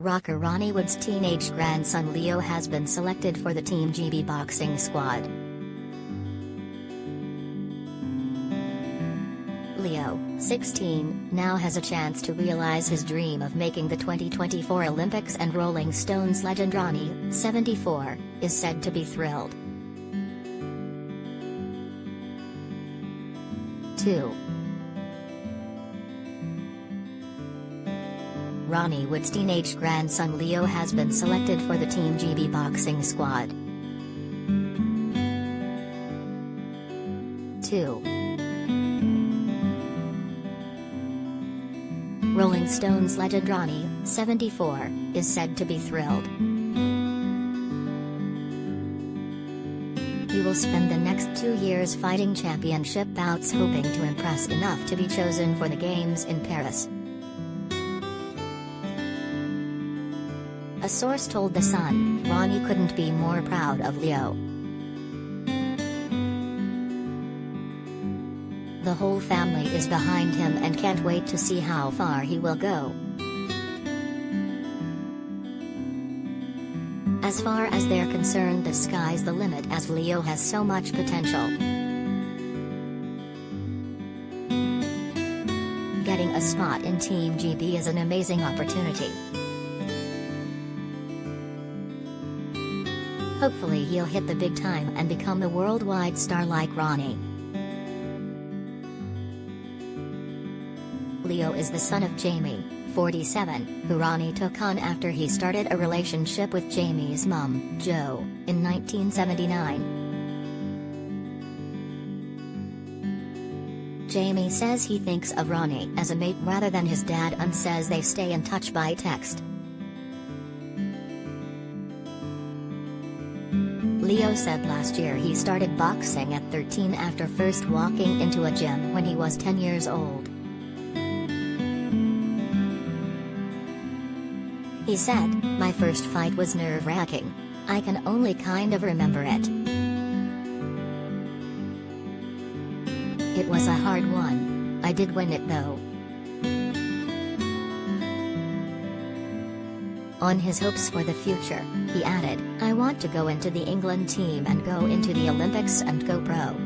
Rocker Ronnie Wood's teenage grandson Leo has been selected for the Team GB boxing squad. Leo, 16, now has a chance to realize his dream of making the 2024 Olympics, and Rolling Stones legend Ronnie, 74, is said to be thrilled. 2. Ronnie Wood's teenage grandson Leo has been selected for the Team GB boxing squad. 2. Rolling Stones legend Ronnie, 74, is said to be thrilled. He will spend the next 2 years fighting championship bouts, hoping to impress enough to be chosen for the Games in Paris. A source told The Sun, Ronnie couldn't be more proud of Leo. The whole family is behind him and can't wait to see how far he will go. As far as they're concerned, the sky's the limit, as Leo has so much potential. Getting a spot in Team GB is an amazing opportunity. Hopefully he'll hit the big time and become a worldwide star like Ronnie. Leo is the son of Jamie, 47, who Ronnie took on after he started a relationship with Jamie's mum, Jo, in 1979. Jamie says he thinks of Ronnie as a mate rather than his dad, and says they stay in touch by text. Leo said last year he started boxing at 13 after first walking into a gym when he was 10 years old. He said, "My first fight was nerve-wracking. I can only kind of remember it. It was a hard one. I did win it though." On his hopes for the future, he added, "I want to go into the England team and go into the Olympics and go pro."